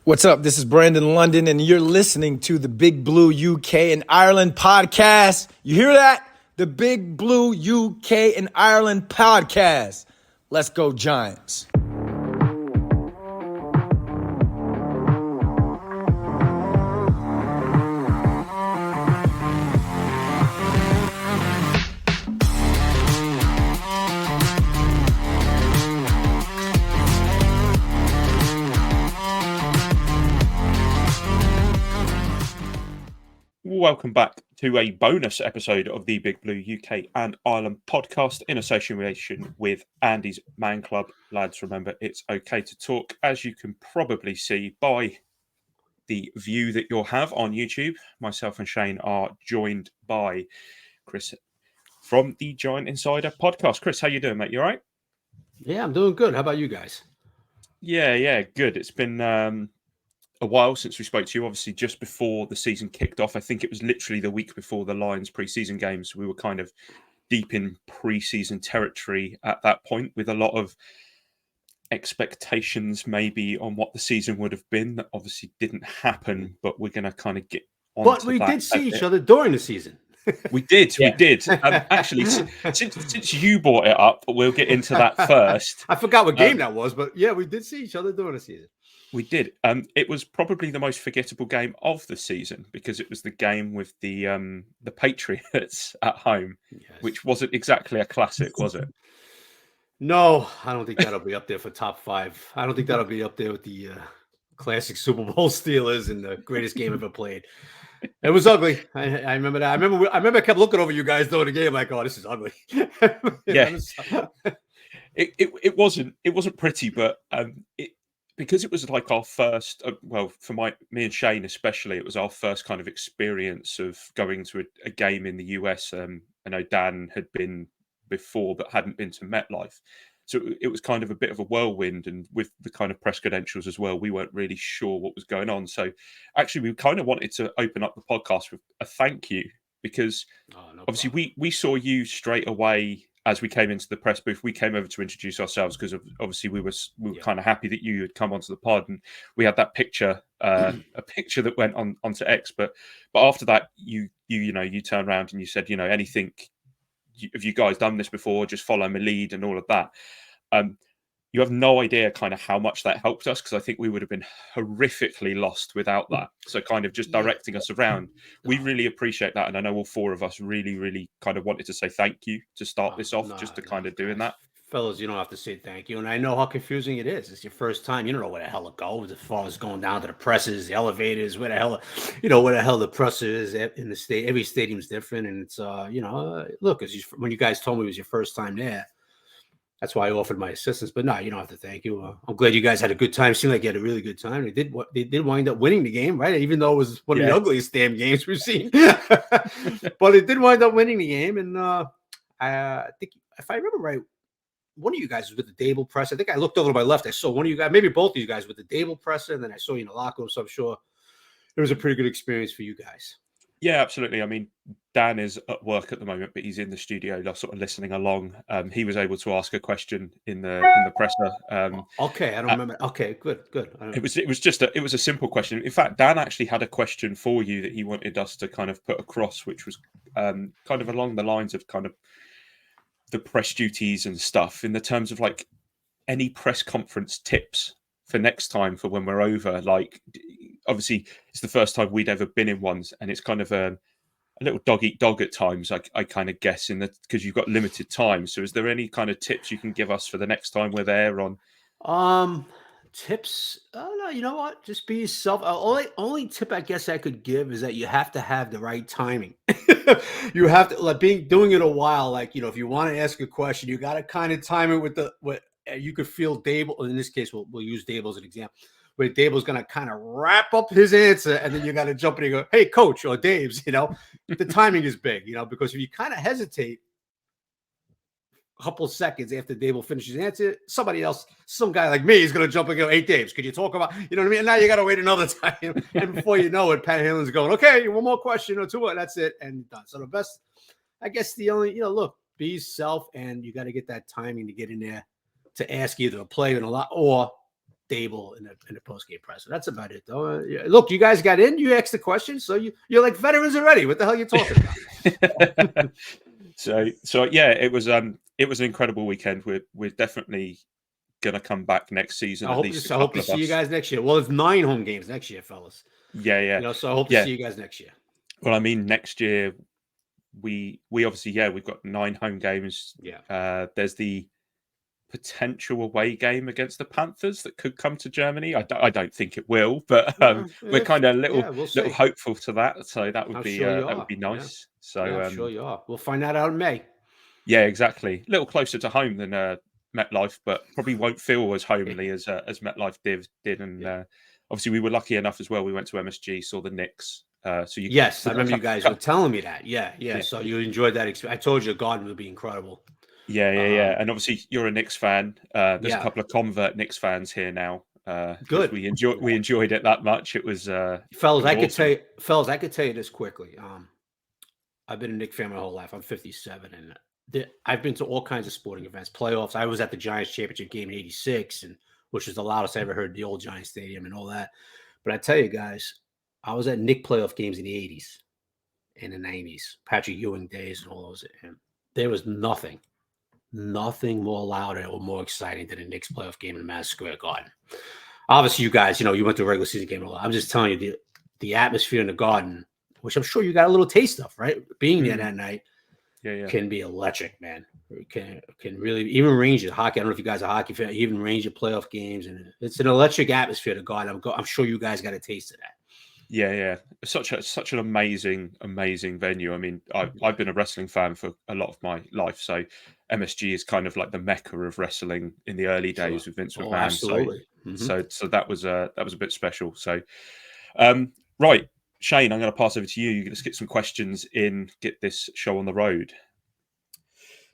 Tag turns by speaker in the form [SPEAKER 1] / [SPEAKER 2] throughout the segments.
[SPEAKER 1] What's up? This is Brandon London, and you're listening to the Big Blue UK and Ireland podcast. You hear that? The Big Blue UK and Ireland podcast. Let's go, Giants.
[SPEAKER 2] Welcome back to a bonus episode of the Big Blue UK and Ireland podcast in association with Andy's Man Club. Lads, remember, it's okay to talk. As you can probably see by the view that you'll have on YouTube, myself and Shane are joined by Chris from the Giant Insider podcast. Chris, how you doing, mate? You all right?
[SPEAKER 3] Yeah, I'm doing good. How about you guys?
[SPEAKER 2] Yeah, good. It's been a while since we spoke to you, obviously just before the season kicked off. I think it was literally the week before the Lions pre-season games. We were kind of deep in pre-season territory at that point, with a lot of expectations maybe on what the season would have been. That obviously didn't happen, but we're going to kind of get on
[SPEAKER 3] But
[SPEAKER 2] to
[SPEAKER 3] we
[SPEAKER 2] that
[SPEAKER 3] did see each other during the season.
[SPEAKER 2] We did. Actually, since you brought it up, we'll get into that first.
[SPEAKER 3] I forgot what game that was, but yeah, we did see each other during the season.
[SPEAKER 2] We did. It was probably the most forgettable game of the season because it was the game with the Patriots at home, yes, which wasn't exactly a classic, was it?
[SPEAKER 3] No, I don't think that'll be up there for top five. I don't think that'll be up there with the classic Super Bowl Steelers and the greatest game ever played. It was ugly. I remember that. I remember I kept looking over you guys during the game like, oh, this is ugly.
[SPEAKER 2] Yeah. It wasn't pretty, but because it was like our first, for me and Shane especially, it was our first kind of experience of going to a game in the US. I know Dan had been before, but hadn't been to MetLife. So it was kind of a bit of a whirlwind, and with the kind of press credentials as well, we weren't really sure what was going on. So actually, we kind of wanted to open up the podcast with a thank you, because obviously we saw you straight away. As we came into the press booth, we came over to introduce ourselves because obviously we were kind of happy that you had come onto the pod, and we had that picture, a picture that went onto X. But after that, you turned around and you said, anything, have you guys done this before? Just follow my lead and all of that. You have no idea kind of how much that helped us, because I think we would have been horrifically lost without that. So kind of just directing us around. We really appreciate that. And I know all four of us really, really kind of wanted to say thank you to start this off, kind of doing that.
[SPEAKER 3] Fellas, you don't have to say thank you. And I know how confusing it is. It's your first time. You don't know where the hell it goes as far as going down to the presses, the elevators, where the hell the presser is in the state. Every stadium's different. And it's, look, when you guys told me it was your first time there, that's why I offered my assistance. But no, you don't have to thank you. I'm glad you guys had a good time. Seemed like you had a really good time. They did wind up winning the game, right? Even though it was one of the ugliest damn games we've seen. But it did wind up winning the game. And I think, if I remember right, one of you guys was with the Dable press. I think I looked over to my left. I saw one of you guys, maybe both of you guys, with the Dable presser, and then I saw you in the locker room. So I'm sure it was a pretty good experience for you guys.
[SPEAKER 2] Yeah, absolutely. I mean, Dan is at work at the moment, but he's in the studio, sort of listening along. He was able to ask a question in the presser.
[SPEAKER 3] Okay, I don't remember. Okay, good.
[SPEAKER 2] It was a simple question. In fact, Dan actually had a question for you that he wanted us to kind of put across, which was kind of along the lines of kind of the press duties and stuff, in the terms of like any press conference tips for next time, for when we're over. Like, obviously it's the first time we'd ever been in ones, and it's kind of a little dog eat dog at times, I kind of guess, in that, because you've got limited time. So is there any kind of tips you can give us for the next time we're there on?
[SPEAKER 3] Tips? No, you know what? Just be yourself. Only tip I guess I could give is that you have to have the right timing. You have to doing it a while. Like, if you want to ask a question, you got to kind of time it with what you could feel Dable. In this case, we'll use Dable as an example, where Dable's going to kind of wrap up his answer, and then you got to jump in and go, "Hey, coach," or Dave's. The timing is big. Because if you kind of hesitate a couple of seconds after Dable finishes his answer, somebody else, some guy like me, is going to jump and go, "Hey, Dave's, could you talk about?" You know what I mean? And now you got to wait another time, and before you know it, Pat Halen's going, "Okay, one more question or two, and that's it," and done. So the best, I guess, the only, look, be yourself, and you got to get that timing to get in there to ask either a player in a lot or Dable in the post-game press. That's about it, though. Look, you guys got in. You asked the question, so you're like veterans already. What the hell are you talking about?
[SPEAKER 2] So yeah, it was an incredible weekend. We're definitely going to come back next season.
[SPEAKER 3] I hope to see you guys next year. Well, it's 9 home games next year, fellas.
[SPEAKER 2] Yeah.
[SPEAKER 3] So I hope to see you guys next year.
[SPEAKER 2] Well, I mean, next year we obviously we've got 9 home games.
[SPEAKER 3] Yeah.
[SPEAKER 2] There's the potential away game against the Panthers that could come to Germany. I don't think it will, but we're kind of little hopeful to that. So that would be nice.
[SPEAKER 3] Yeah.
[SPEAKER 2] So
[SPEAKER 3] I'm sure you are. We'll find that out in May.
[SPEAKER 2] Yeah, exactly. A little closer to home than MetLife, but probably won't feel as homely as MetLife did. And obviously, we were lucky enough as well. We went to MSG, saw the Knicks. I
[SPEAKER 3] remember you guys were telling me that. Yeah. So you enjoyed that experience. I told you the Garden would be incredible.
[SPEAKER 2] Yeah. And obviously, you're a Knicks fan. There's a couple of convert Knicks fans here now.
[SPEAKER 3] Good.
[SPEAKER 2] We enjoyed it that much. It was
[SPEAKER 3] fellas. I could tell you this quickly. I've been a Knicks fan my whole life. I'm 57, and I've been to all kinds of sporting events, playoffs. I was at the Giants championship game in '86, which was the loudest I ever heard, the old Giants Stadium and all that. But I tell you guys, I was at Knicks playoff games in the '80s and the '90s, Patrick Ewing days and all those. And there was nothing more louder or more exciting than a Knicks playoff game in Madison Square Garden. Obviously, you guys, you went to a regular season game. I'm just telling you, the atmosphere in the Garden, which I'm sure you got a little taste of, right? Being there that night, can be electric, man. It can really, even range your hockey. I don't know if you guys are hockey fan, even range your playoff games, and it's an electric atmosphere to Garden. I'm sure you guys got a taste of that.
[SPEAKER 2] Yeah. Such an amazing venue. I mean, I've been a wrestling fan for a lot of my life, so MSG is kind of like the mecca of wrestling in the early days with Vince McMahon.
[SPEAKER 3] Absolutely.
[SPEAKER 2] So that was a bit special. So, right, Shane, I'm going to pass over to you. Let's get some questions in. Get this show on the road.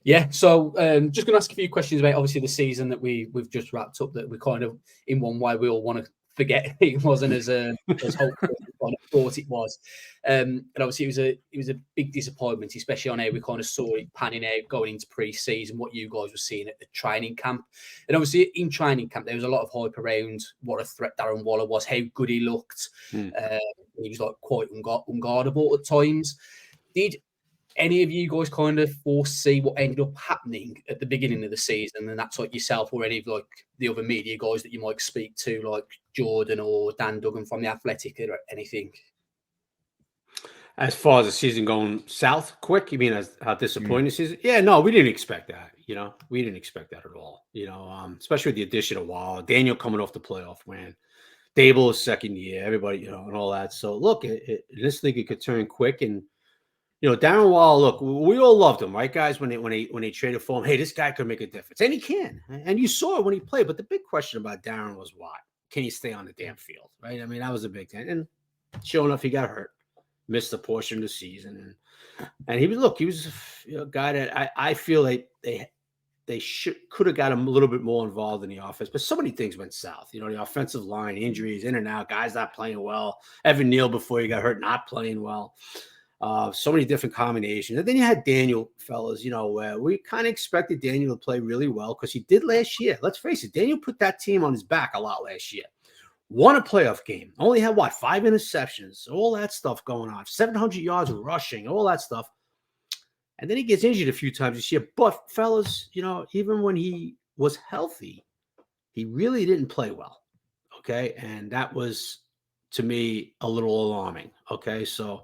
[SPEAKER 4] Yeah, so just going to ask a few questions about obviously the season that we've just wrapped up. That we kind of, in one way, we all want to forget it wasn't as hopeful as I thought it was. And obviously it was a big disappointment, especially on how we kind of saw it panning out going into pre-season, what you guys were seeing at the training camp. And obviously in training camp, there was a lot of hype around what a threat Darren Waller was, how good he looked. He was like quite unguardable at times. Did any of you guys kind of foresee what ended up happening at the beginning of the season? And that's like yourself or any of like the other media guys that you might speak to, like Jordan or Dan Duggan from The Athletic or anything?
[SPEAKER 3] As far as the season going south quick, you mean as how disappointing the season? Yeah, no, we didn't expect that. We didn't expect that at all. Especially with the addition of Waller, Daniel coming off the playoff win, Dable is second year, everybody, and all that. So look, this league it could turn quick. And Darren Waller, look, we all loved him, right, guys? When they traded for him, hey, this guy could make a difference, and he can, and you saw it when he played. But the big question about Darren was why? Can he stay on the damn field, right? I mean, that was a big thing. And sure enough, he got hurt, missed a portion of the season, and he was a guy that I feel like they could have got him a little bit more involved in the offense. But so many things went south. The offensive line, injuries, in and out, guys not playing well. Evan Neal before he got hurt, not playing well. So many different combinations. And then you had Daniel, fellas, where we kind of expected Daniel to play really well because he did last year. Let's face it, Daniel put that team on his back a lot last year. Won a playoff game. Only had, 5 interceptions, all that stuff going on. 700 yards rushing, all that stuff. And then he gets injured a few times this year. But, fellas, even when he was healthy, he really didn't play well. Okay? And that was, to me, a little alarming. Okay? So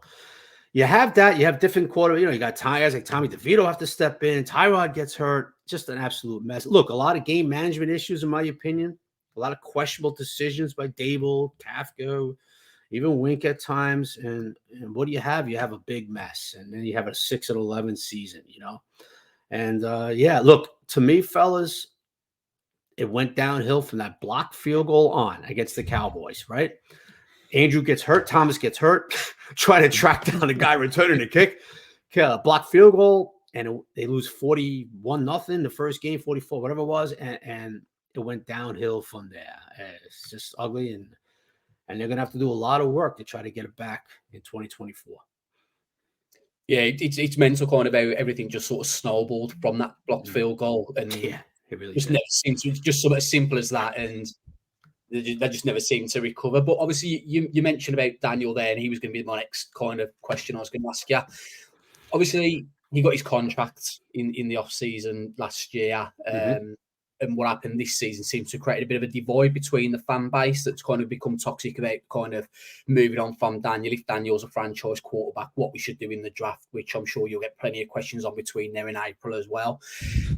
[SPEAKER 3] you have that. You have different quarter. You got guys like Tommy DeVito have to step in. Tyrod gets hurt. Just an absolute mess. Look, a lot of game management issues, in my opinion. A lot of questionable decisions by Dable, Kafka, even Wink at times. And what do you have? You have a big mess. And then you have a 6-11 season, And, look, to me, fellas, it went downhill from that blocked field goal on against the Cowboys, right? Andrew gets hurt. Thomas gets hurt. Try to track down the guy returning the kick. Block field goal, and they lose 41-0 the first game, 44, whatever it was, and it went downhill from there. It's just ugly, and they're going to have to do a lot of work to try to get it back in 2024.
[SPEAKER 4] Yeah, it's mental kind of how everything just sort of snowballed from that blocked field goal. And
[SPEAKER 3] yeah, it really
[SPEAKER 4] just never seems to just something as simple as that. And They just never seem to recover. But obviously, you mentioned about Daniel there, and he was going to be my next kind of question I was going to ask you. Obviously, he got his contract in the off-season last year. And what happened this season seems to create a bit of a divide between the fan base that's kind of become toxic about kind of moving on from Daniel. If Daniel's a franchise quarterback, what we should do in the draft, which I'm sure you'll get plenty of questions on between now and April as well.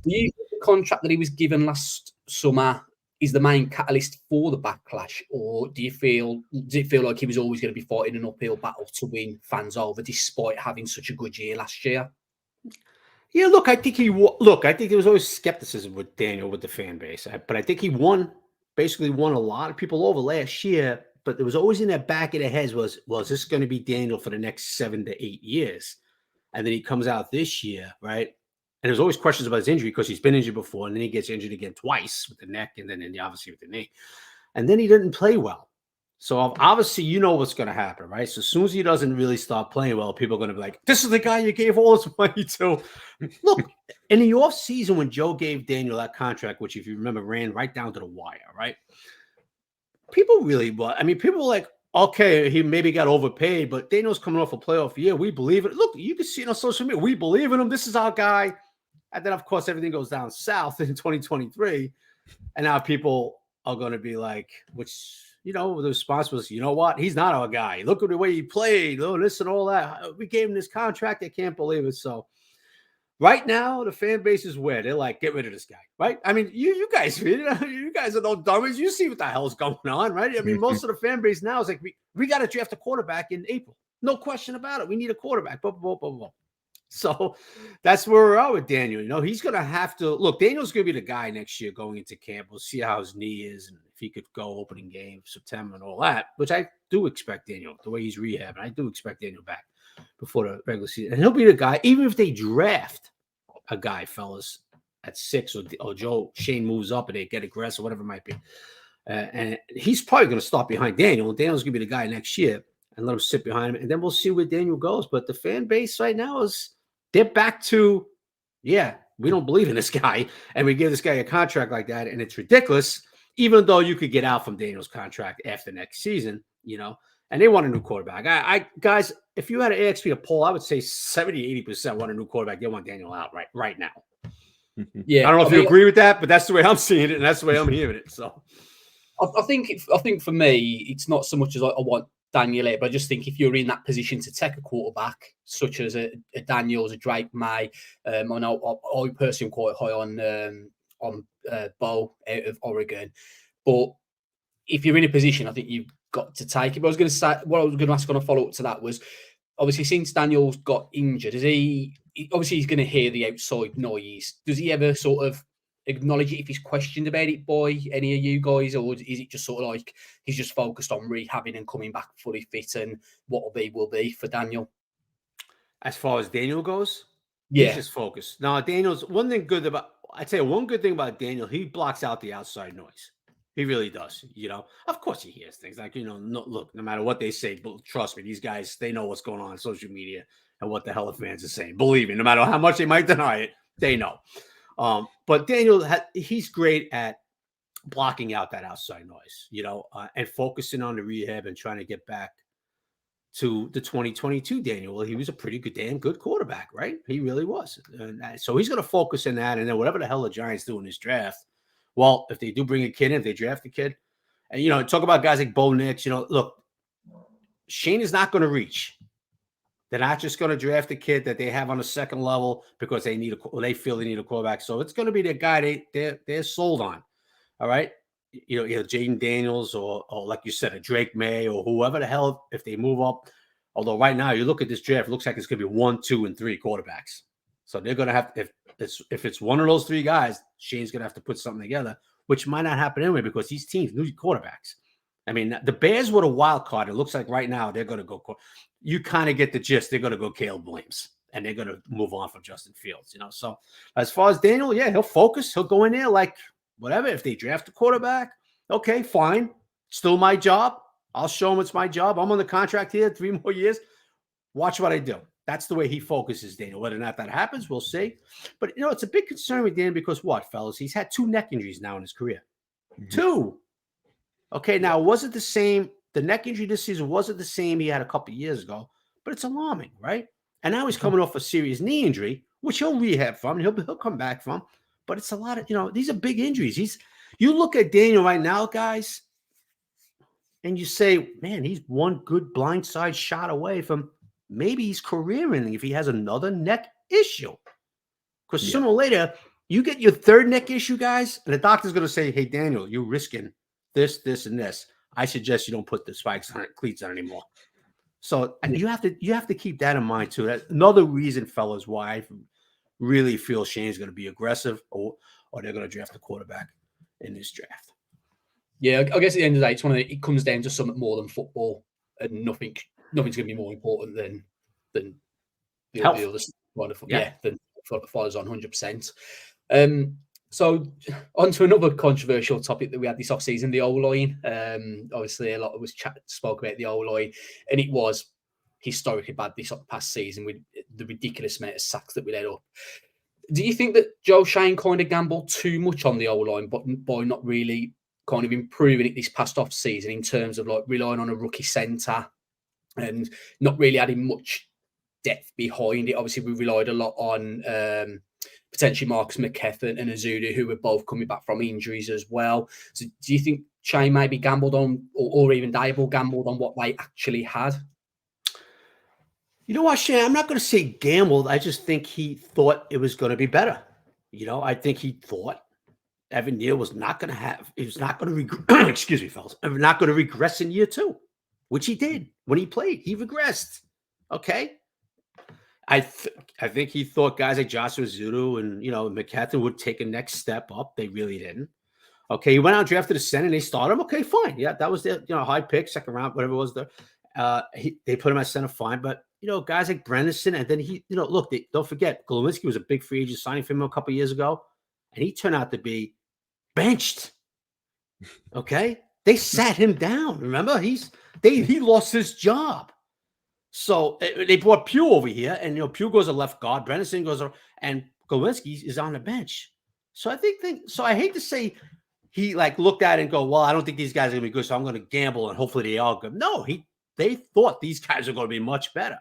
[SPEAKER 4] The contract that he was given last summer is the main catalyst for the backlash, or does it feel like he was always going to be fighting an uphill battle to win fans over, despite having such a good year last year?
[SPEAKER 3] Yeah, look, I think there was always skepticism with Daniel with the fan base, but I think he basically won a lot of people over last year. But there was always in the back of their heads was this going to be Daniel for the next 7 to 8 years? And then he comes out this year, right? And there's always questions about his injury because he's been injured before, and then he gets injured again twice with the neck, and then obviously with the knee, and then he didn't play well. So obviously, you know what's going to happen, right? So as soon as he doesn't really start playing well, people are going to be like, this is the guy you gave all this money to. Look, in the offseason when Joe gave Daniel that contract, which if you remember ran right down to the wire, right? People were like, okay, he maybe got overpaid, but Daniel's coming off a playoff year. We believe it. Look, you can see it on social media. We believe in him. This is our guy. And then, of course, everything goes down south in 2023. And now people are going to be like, which... the response was, you know what? He's not our guy. Look at the way he played. Oh, this and all that. We gave him this contract. I can't believe it. So right now, the fan base is where they're like, get rid of this guy, right? I mean, you guys are no dummies. You see what the hell's going on, right? I mean, most of the fan base now is like, we got to draft a quarterback in April. No question about it. We need a quarterback. Blah, blah, blah, blah. So that's where we're at with Daniel. He's going to have to look. Daniel's going to be the guy next year going into camp. We'll see how his knee is and if he could go opening game September and all that, which I do expect Daniel, the way he's rehabbing. I do expect Daniel back before the regular season. And he'll be the guy, even if they draft a guy, fellas, at 6 or Shane moves up and they get aggressive, whatever it might be. And he's probably going to start behind Daniel. And Daniel's going to be the guy next year and let him sit behind him. And then we'll see where Daniel goes. But the fan base right now they're back to, we don't believe in this guy, and we give this guy a contract like that, and it's ridiculous, even though you could get out from Daniel's contract after next season, and they want a new quarterback. Guys, if you had an AXP to poll, I would say 70-80% want a new quarterback. They want Daniel out right now. Yeah, I don't know if you agree with that, but that's the way I'm seeing it, and that's the way I'm hearing it. So
[SPEAKER 4] I think for me, it's not so much as I want Daniel out, but I just think if you're in that position to take a quarterback, such as a Daniels, a Drake May, I know I personally am quite high on Bo out of Oregon, but if you're in a position, I think you've got to take it. But I was going to say, what I was going to ask on a follow up to that was, obviously, since Daniels got injured, obviously he's going to hear the outside noise. Does he ever sort of acknowledge it if he's questioned about it by any of you guys, or is it just sort of like he's just focused on rehabbing and coming back fully fit, and what will be for Daniel?
[SPEAKER 3] As far as Daniel goes,
[SPEAKER 4] he's
[SPEAKER 3] just focused. Now, Daniel's one good thing about Daniel, he blocks out the outside noise. He really does. Of course he hears things like, no matter what they say, but trust me, these guys, they know what's going on social media and what the hell the fans are saying. Believe me, no matter how much they might deny it, they know. But Daniel, he's great at blocking out that outside noise, and focusing on the rehab and trying to get back to the 2022 Daniel. Well, he was a pretty damn good quarterback, right? He really was. And so he's going to focus in that. And then whatever the hell the Giants do in this draft, well, if they do bring a kid in, if they draft a kid, and, talk about guys like Bo Nix, look, Shane is not going to reach. They're not just going to draft a kid that they have on the second level because they feel they need a quarterback. So it's going to be the guy they're sold on. All right. Either Jaden Daniels or like you said, a Drake May or whoever the hell, if they move up. Although right now you look at this draft, it looks like it's going to be 1, 2, and 3 quarterbacks. So they're going to have, if it's one of those 3 guys, Shane's going to have to put something together, which might not happen anyway because these teams need quarterbacks. I mean, the Bears were a wild card. It looks like right now they're going to go. You kind of get the gist. They're going to go Caleb Williams, and they're going to move on from Justin Fields. So as far as Daniel, he'll focus. He'll go in there like whatever. If they draft a quarterback, okay, fine. Still my job. I'll show them it's my job. I'm on the contract here 3 more years. Watch what I do. That's the way he focuses, Daniel. Whether or not that happens, we'll see. But, it's a big concern with Dan because what, fellas? He's had 2 neck injuries now in his career. 2. Okay, now was it the same? The neck injury this season wasn't the same he had a couple of years ago, but it's alarming, right? And now he's coming off a serious knee injury, which he'll rehab from. He'll come back from. But it's a lot of, these are big injuries. You look at Daniel right now, guys, and you say, man, he's one good blindside shot away from maybe his career ending if he has another neck issue. Because sooner or later, you get your third neck issue, guys, and the doctor's going to say, hey, Daniel, you're risking this, this, and this. I suggest you don't put the spikes on it, cleats on anymore. So you have to keep that in mind too. That's another reason, fellas, why I really feel Shane's going to be aggressive, or they're going to draft a quarterback in this draft.
[SPEAKER 4] Yeah, I guess at the end of the day, it comes down to something more than football, and nothing's going to be more important than the other kind of than follows on 100%. So on to another controversial topic that we had this offseason, the O-line. Obviously, a lot of us spoke about the O-line, and it was historically bad this past season with the ridiculous amount of sacks that we let up. Do you think that Joe Shane kind of gambled too much on the O-line, but by not really kind of improving it this past offseason in terms of like relying on a rookie centre and not really adding much depth behind it? Obviously, we relied a lot on potentially Marcus McKethan and Azudu, who were both coming back from injuries as well. So do you think Shane maybe gambled on, or even Dable gambled on what they actually had?
[SPEAKER 3] You know what, Shane? I'm not going to say gambled. I just think he thought it was going to be better. I think he thought Evan Neal was not going to excuse me, fellas, not going to regress in year 2, which he did when he played. He regressed. Okay. I think he thought guys like Joshua Azudu and, McKethan would take a next step up. They really didn't. Okay. He went out, drafted a center, and they started him. Okay, fine. Yeah, that was their, high pick, second round, whatever it was there. They put him at center, fine. But, guys like Brenderson, and then look, don't forget, Glowinski was a big free agent signing for him a couple of years ago, and he turned out to be benched. Okay. They sat him down. Remember, he lost his job. So they brought Pugh over here, and Pugh goes to left guard, Brenderson goes, and Glowinski is on the bench. So I hate to say he looked at it and go, well, I don't think these guys are gonna be good, so I'm going to gamble and hopefully they are good. No, they thought these guys are going to be much better.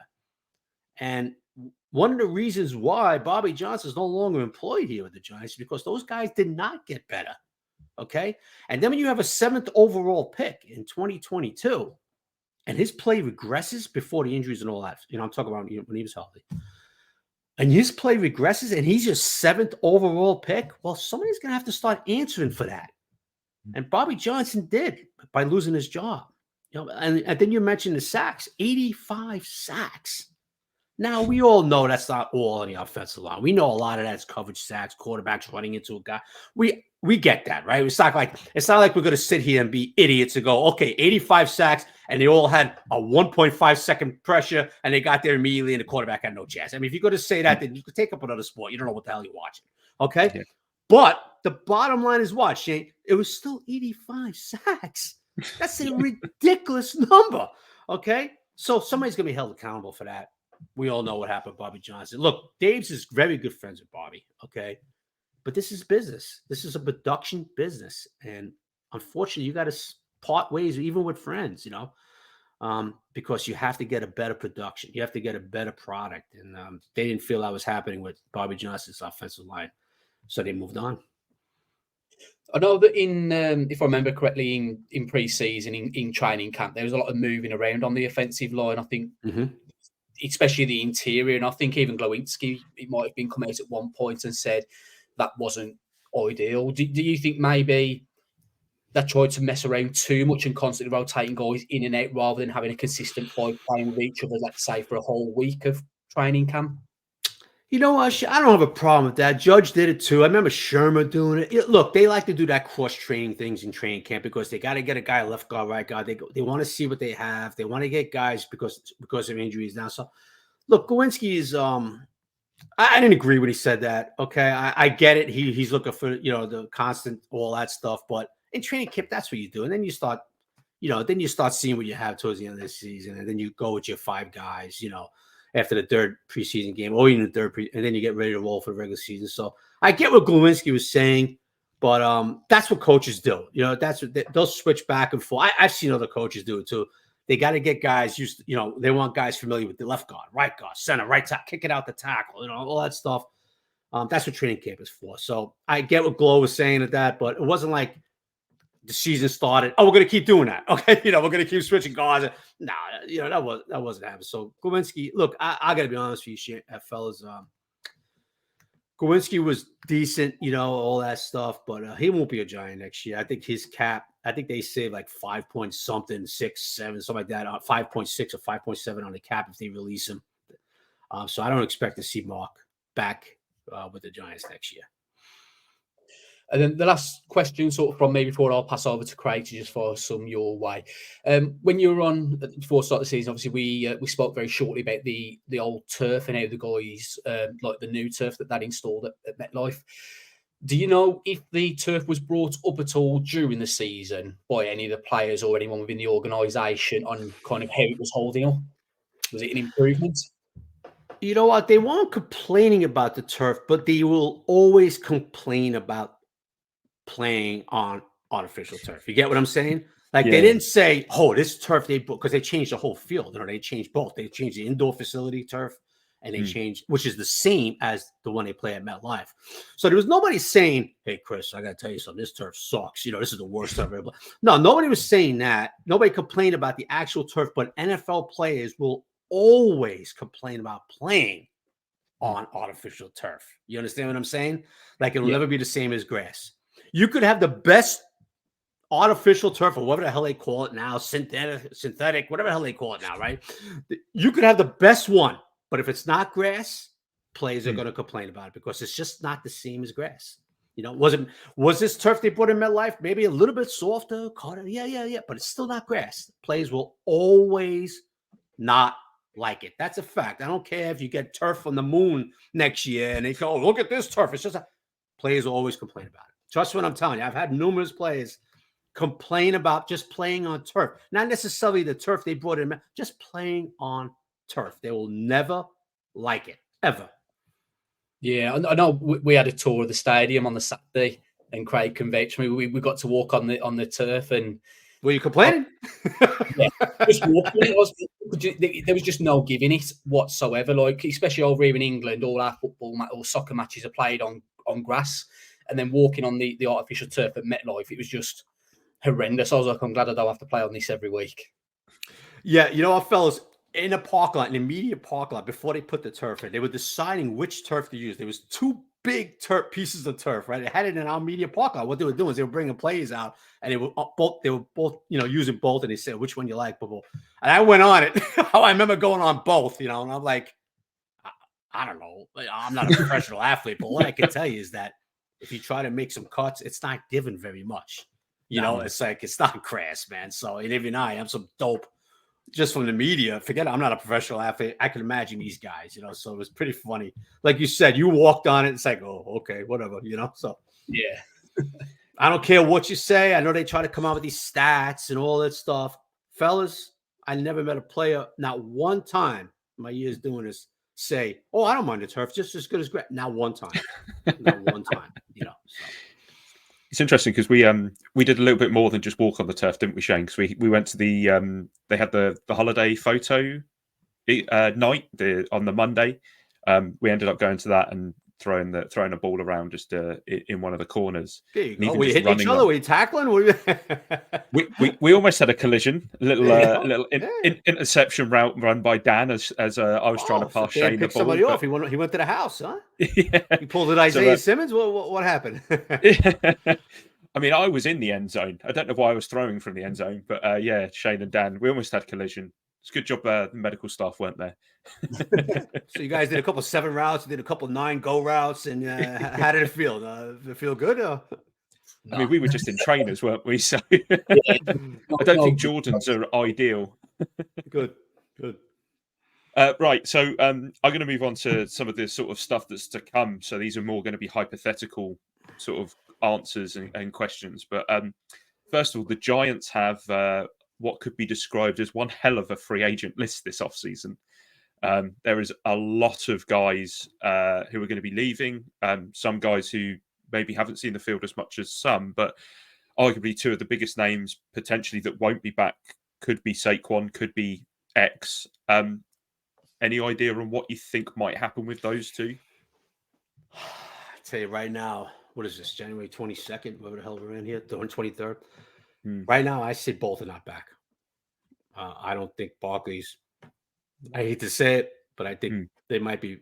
[SPEAKER 3] And one of the reasons why Bobby Johnson is no longer employed here with the Giants is because those guys did not get better. Okay, and then when you have a 7th overall pick in 2022. And his play regresses before the injuries and all that. I'm talking about when he was healthy. And his play regresses, and he's your 7th overall pick. Well, somebody's going to have to start answering for that. And Bobby Johnson did by losing his job. And then you mentioned the sacks, 85 sacks. Now, we all know that's not all on the offensive line. We know a lot of that's coverage sacks, quarterbacks running into a guy. We get that, right? It's not like we're going to sit here and be idiots and go, okay, 85 sacks, and they all had a 1.5 second pressure, and they got there immediately, and the quarterback had no chance. I mean, if you're going to say that, then you could take up another sport. You don't know what the hell you're watching, okay? Yeah. But the bottom line is what, Shane? It was still 85 sacks. That's a ridiculous number, okay? So somebody's going to be held accountable for that. We all know what happened to Bobby Johnson. Look, Dave's is very good friends with Bobby, okay? But this is business. This is a production business. And unfortunately, you got to part ways even with friends, because you have to get a better production. You have to get a better product. And they didn't feel that was happening with Bobby Johnson's offensive line. So they moved on.
[SPEAKER 4] I know that if I remember correctly, in pre-season, in training camp, there was a lot of moving around on the offensive line. I think, especially the interior, and I think even Glowinski, it might have been come out at one point and said that wasn't ideal. Do you think maybe that tried to mess around too much and constantly rotating guys in and out rather than having a consistent fight playing with each other, let's say, for a whole week of training camp?
[SPEAKER 3] You know what? I don't have a problem with that. Judge did it too. I remember Shermer doing it. Look, they like to do that cross-training things in training camp because they got to get a guy left guard, right guard. They want to see what they have. They want to get guys because of injuries now. So, look, Glowinski is I didn't agree when he said that. Okay, I get it. He's looking for the constant all that stuff, but in training camp, that's what you do, and then you start seeing what you have towards the end of the season, and then you go with your 5 guys, after the 3rd preseason game, or even the 3rd and then you get ready to roll for the regular season. So I get what Glowinski was saying, But that's what coaches do. That's what they'll switch back and forth. I've seen other coaches do it too. They got to get guys used to, they want guys familiar with the left guard, right guard, center, right tackle, kick it out the tackle, all that stuff. That's what training camp is for. So I get what Glow was saying at that, but it wasn't like the season started. Oh, we're going to keep doing that. Okay. We're going to keep switching guards. No, that wasn't happening. So Glowinski, look, I got to be honest with you, fellas. Glowinski was decent, all that stuff, but he won't be a Giant next year. I think his cap, I think they saved like 5 point something, 6, 7, something like that, 5.6 or 5.7 on the cap if they release him. So I don't expect to see Mark back with the Giants next year.
[SPEAKER 4] And then the last question, sort of from me before I'll pass over to Craig to just fire some your way. When you were on before the start of the season, obviously we spoke very shortly about the old turf and how the guys like the new turf that installed at MetLife. Do you know if the turf was brought up at all during the season by any of the players or anyone within the organisation on kind of how it was holding up? Was it an improvement?
[SPEAKER 3] You know what? They weren't complaining about the turf, but they will always complain about playing on artificial turf. You get what I'm saying? Like they didn't say, "Oh, this turf," because they changed the whole field. They changed both. They changed the indoor facility turf, and they changed, which is the same as the one they play at MetLife. So there was nobody saying, "Hey, Chris, I got to tell you something. This turf sucks. This is the worst turf ever." No, nobody was saying that. Nobody complained about the actual turf, but NFL players will always complain about playing on artificial turf. You understand what I'm saying? Like it'll never be the same as grass. You could have the best artificial turf or whatever the hell they call it now, synthetic, whatever the hell they call it now, right? You could have the best one, but if it's not grass, players are going to complain about it because it's just not the same as grass. Was this turf they put in MetLife maybe a little bit softer? Yeah, but it's still not grass. Players will always not like it. That's a fact. I don't care if you get turf from the moon next year and they go, "Oh, look at this turf." It's just players will always complain about it. Trust what I'm telling you. I've had numerous players complain about just playing on turf. Not necessarily the turf they brought in, just playing on turf. They will never like it, ever.
[SPEAKER 4] Yeah, I know we had a tour of the stadium on the Saturday and Craig convinced me. We got to walk on the turf and...
[SPEAKER 3] Were you complaining?
[SPEAKER 4] Yeah, just walking. There was just no giving it whatsoever. Like, especially over here in England, all our football or soccer matches are played on grass. And then walking on the artificial turf at MetLife, it was just horrendous. I was like, I'm glad I don't have to play on this every week.
[SPEAKER 3] Yeah, you know what, fellas? In a parking lot, in the immediate parking lot, before they put the turf in, they were deciding which turf to use. There was 2 big pieces of turf, right? They had it in our media parking lot. What they were doing is they were bringing players out, and they were both, using both, and they said, "Which one you like?" And I went on it. I remember going on both, and I'm like, I don't know. I'm not a professional athlete, but what I can tell you is that if you try to make some cuts, it's not given very much. It's like, it's not crass, man. So, and even I am some dope just from the media. Forget it, I'm not a professional athlete. I can imagine these guys, so it was pretty funny. Like you said, you walked on it. It's like, oh, okay, whatever, so.
[SPEAKER 4] Yeah.
[SPEAKER 3] I don't care what you say. I know they try to come out with these stats and all that stuff. Fellas, I never met a player, not one time in my years doing this, say, "Oh, I don't mind the turf, just as good as grass." Not one time. Not one time, So.
[SPEAKER 2] It's interesting because we did a little bit more than just walk on the turf, didn't we, Shane? Because we went to the they had the holiday photo night on the Monday. We ended up going to that and throwing a ball around just in one of the corners.
[SPEAKER 3] There you go. We hit each other. We tackling.
[SPEAKER 2] We almost had a collision. Little interception route run by Dan as I was trying to pass Shane the ball.
[SPEAKER 3] Somebody off. He went to the house, huh? Yeah. He pulled it Isaiah Simmons. What happened?
[SPEAKER 2] I mean, I was in the end zone. I don't know why I was throwing from the end zone, but Shane and Dan, we almost had collision. It's a good job the medical staff weren't there.
[SPEAKER 3] So you guys did a couple 7 routes, did a couple 9 go routes, and how did it feel? Did it feel good? No.
[SPEAKER 2] I mean, we were just in trainers, weren't we? So I don't think Jordans are ideal.
[SPEAKER 3] Good.
[SPEAKER 2] Right, so I'm going to move on to some of the sort of stuff that's to come. So these are more going to be hypothetical sort of answers and questions. But first of all, the Giants have what could be described as one hell of a free agent list this offseason. There is a lot of guys who are going to be leaving. Some guys who maybe haven't seen the field as much as some, but arguably two of the biggest names potentially that won't be back could be Saquon, could be X. Any idea on what you think might happen with those two?
[SPEAKER 3] I tell you right now, what is this, January 22nd, whatever the hell we're in here, the 23rd? Right now, I say both are not back. I don't think Barkley's, I hate to say it, but I think they might be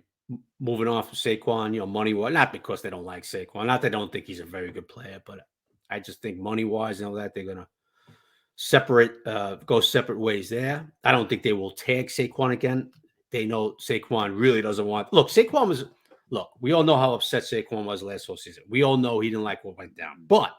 [SPEAKER 3] moving off of Saquon, money-wise, not because they don't like Saquon, not that they don't think he's a very good player, but I just think money-wise and all that, they're going to go separate ways there. I don't think they will tag Saquon again. They know Saquon really doesn't want. Look, we all know how upset Saquon was last whole season. We all know he didn't like what went down. But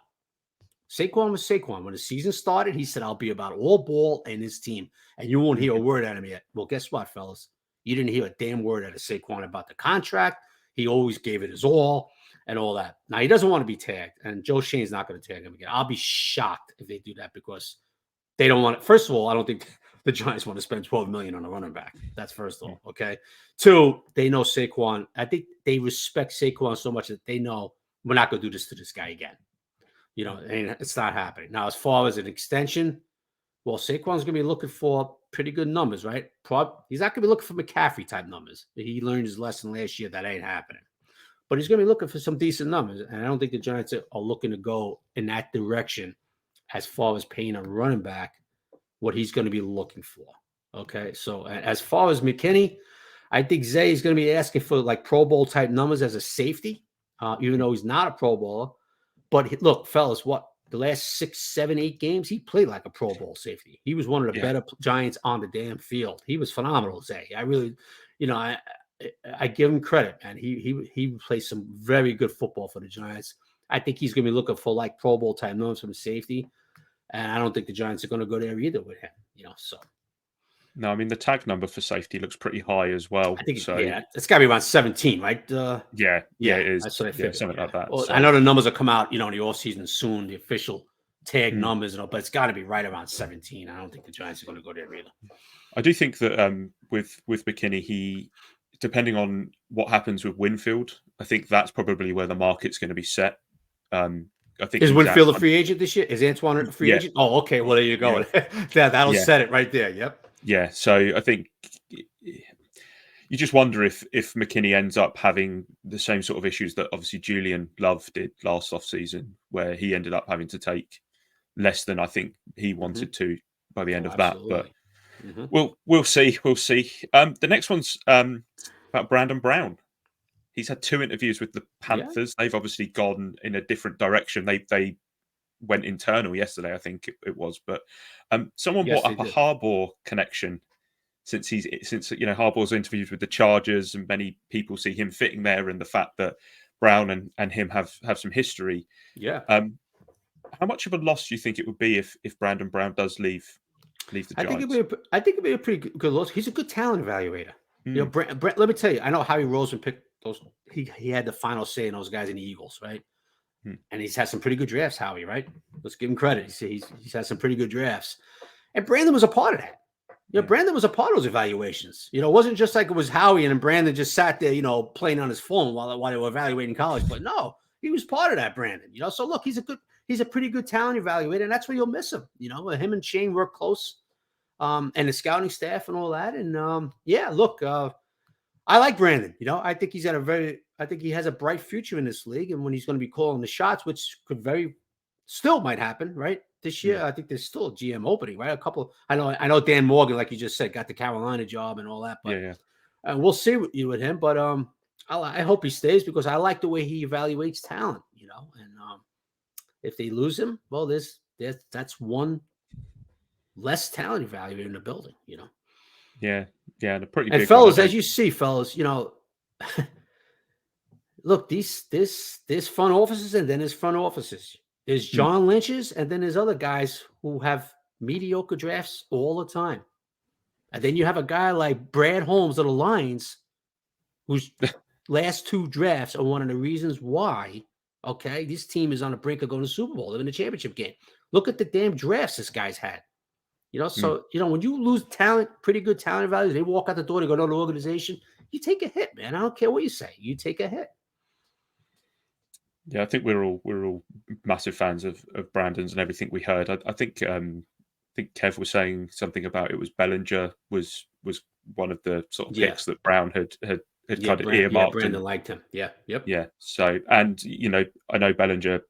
[SPEAKER 3] Saquon was Saquon. When the season started, he said, I'll be about all ball and his team. And you won't hear a word out of me yet. Well, guess what, fellas? You didn't hear a damn word out of Saquon about the contract. He always gave it his all and all that. Now, he doesn't want to be tagged. And Joe Shane's not going to tag him again. I'll be shocked if they do that because they don't want it. First of all, I don't think the Giants want to spend $12 million on a running back. That's first of all, okay? Two, they know Saquon. I think they respect Saquon so much that they know we're not going to do this to this guy again. And it's not happening. Now, as far as an extension, well, Saquon's going to be looking for pretty good numbers, right? He's not going to be looking for McCaffrey-type numbers. He learned his lesson last year. That ain't happening. But he's going to be looking for some decent numbers. And I don't think the Giants are looking to go in that direction as far as paying a running back what he's going to be looking for. Okay, so as far as McKinney, I think Zay is going to be asking for like Pro Bowl type numbers as a safety, even though he's not a Pro Bowler. But look, fellas, the last 6, 7, 8 games, he played like a Pro Bowl safety. He was one of the better Giants on the damn field. He was phenomenal, Zay. I really, I give him credit, man. He plays some very good football for the Giants. I think he's going to be looking for like Pro Bowl type numbers from the safety. And I don't think the Giants are going to go there either with him, so.
[SPEAKER 2] No, I mean, the tag number for safety looks pretty high as well.
[SPEAKER 3] I think, it's got to be around 17, right?
[SPEAKER 2] Yeah, it is.
[SPEAKER 3] That's what I figured.
[SPEAKER 2] Something like that.
[SPEAKER 3] Well, I know the numbers will come out, in the offseason soon, the official tag numbers, but it's got to be right around 17. I don't think the Giants are going to go there either.
[SPEAKER 2] I do think that with McKinney, depending on what happens with Winfield, I think that's probably where the market's going to be set. I think
[SPEAKER 3] is Winfield a free agent this year? Is Antoine a free agent? Oh, okay. Well, there you go. Yeah. That'll set it right there. Yep.
[SPEAKER 2] Yeah. So I think you just wonder if McKinney ends up having the same sort of issues that obviously Julian Love did last offseason, where he ended up having to take less than I think he wanted to by the end of that. But we'll see. We'll see. The next one's about Brandon Brown. He's had 2 interviews with the Panthers. Yeah. They've obviously gone in a different direction. They went internal yesterday, I think it was. But someone brought up a Harbaugh connection since Harbaugh's interviews with the Chargers, and many people see him fitting there, and the fact that Brown and him have some history.
[SPEAKER 3] Yeah.
[SPEAKER 2] How much of a loss do you think it would be if Brandon Brown does leave the Giants?
[SPEAKER 3] I think it'd be a pretty good loss. He's a good talent evaluator. Brent, let me tell you, I know Howie Roseman picked those. He had the final say in those guys in the Eagles, right? And he's had some pretty good drafts, Howie, right? Let's give him credit. He's had some pretty good drafts. And Brandon was a part of that. Brandon was a part of those evaluations. It wasn't just like it was Howie and then Brandon just sat there, playing on his phone while they were evaluating college. But no, he was part of that, Brandon. So look, he's a pretty good talent evaluator, and that's where you'll miss him. Him and Shane work close. And the scouting staff and all that. And look, I like Brandon. I think I think he has a bright future in this league, and when he's going to be calling the shots, which still might happen, right? This year, I think there's still a GM opening, right? I know Dan Morgan, like you just said, got the Carolina job and all that, but and we'll see with him. But I hope he stays because I like the way he evaluates talent, and if they lose him, well, that's one less talent evaluator in the building,
[SPEAKER 2] Yeah, and a pretty
[SPEAKER 3] and
[SPEAKER 2] big
[SPEAKER 3] fellas,
[SPEAKER 2] one,
[SPEAKER 3] as you see, fellas, look, there's front offices and then there's front offices. There's John Lynch's and then there's other guys who have mediocre drafts all the time. And then you have a guy like Brad Holmes of the Lions, whose last 2 drafts are one of the reasons why, this team is on the brink of going to the Super Bowl. They're in the championship game. Look at the damn drafts this guy's had. So, when you lose talent, pretty good talent values, they walk out the door to go to another organization, you take a hit, man. I don't care what you say. You take a hit.
[SPEAKER 2] Yeah, I think we're all massive fans of Brandon's and everything we heard. I think Kev was saying something about it was Bellinger was one of the sort of picks that Brown had kind of earmarked.
[SPEAKER 3] Brandon liked him. Yeah, yep.
[SPEAKER 2] Yeah. So, and I know Bellinger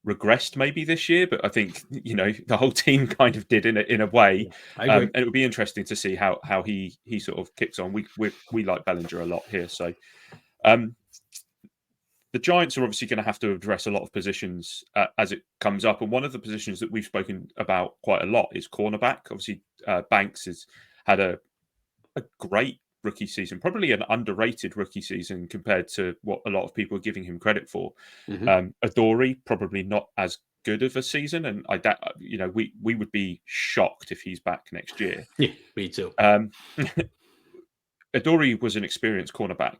[SPEAKER 2] regressed maybe this year, but I think the whole team kind of did in a way.
[SPEAKER 3] Yeah, I agree.
[SPEAKER 2] And it would be interesting to see how he sort of kicks on. We like Bellinger a lot here, so. The Giants are obviously going to have to address a lot of positions as it comes up. And one of the positions that we've spoken about quite a lot is cornerback. Obviously, Banks has had a great rookie season, probably an underrated rookie season compared to what a lot of people are giving him credit for. Adoree, probably not as good of a season. And we would be shocked if he's back next year.
[SPEAKER 3] Yeah, me too.
[SPEAKER 2] Adoree was an experienced cornerback.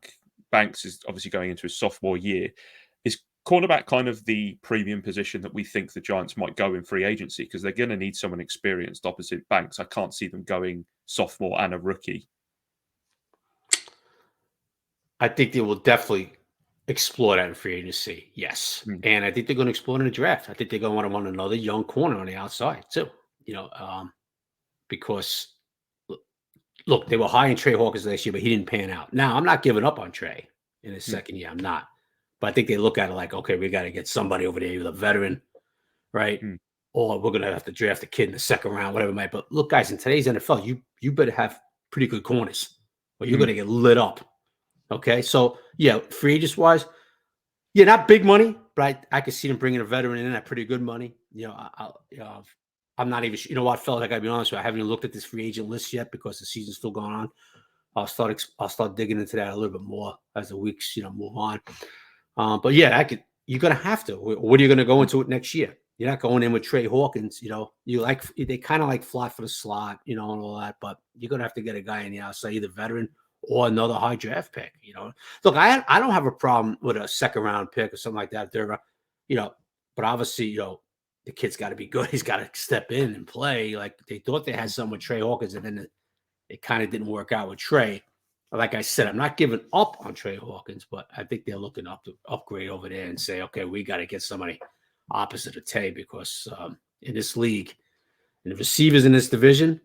[SPEAKER 2] Banks is obviously going into his sophomore year. Is cornerback kind of the premium position that we think the Giants might go in free agency? Because they're going to need someone experienced opposite Banks. I can't see them going sophomore and a rookie.
[SPEAKER 3] I think they will definitely explore that in free agency. Yes. And I think they're going to explore in the draft. I think they're going to want another young corner on the outside too, because look, they were high in Trey Hawkins last year, but he didn't pan out. Now, I'm not giving up on Trey in his second year. I'm not. But I think they look at it like, okay, we got to get somebody over there with a veteran, right? Or we're going to have to draft a kid in the second round, whatever it might be. But look, guys, in today's NFL, you better have pretty good corners or you're going to get lit up. Okay? So, yeah, free agents-wise, yeah, not big money, but I could see them bringing a veteran in at pretty good money. I'm not even sure. You know what, fellas? I got to be honest with you. I haven't even looked at this free agent list yet because the season's still going on. I'll start digging into that a little bit more as the weeks, move on. But yeah, you're going to have to. What are you going to go into it next year? You're not going in with Trey Hawkins. They kind of like flat for the slot, and all that. But you're going to have to get a guy in the outside, either veteran or another high draft pick. Look, I don't have a problem with a second round pick or something like that. But obviously, the kid's got to be good. He's got to step in and play. Like they thought they had something with Trey Hawkins, and then it kind of didn't work out with Trey. But like I said, I'm not giving up on Trey Hawkins, but I think they're looking up to upgrade over there and say, okay, we got to get somebody opposite of Tay because in this league, and the receivers in this division,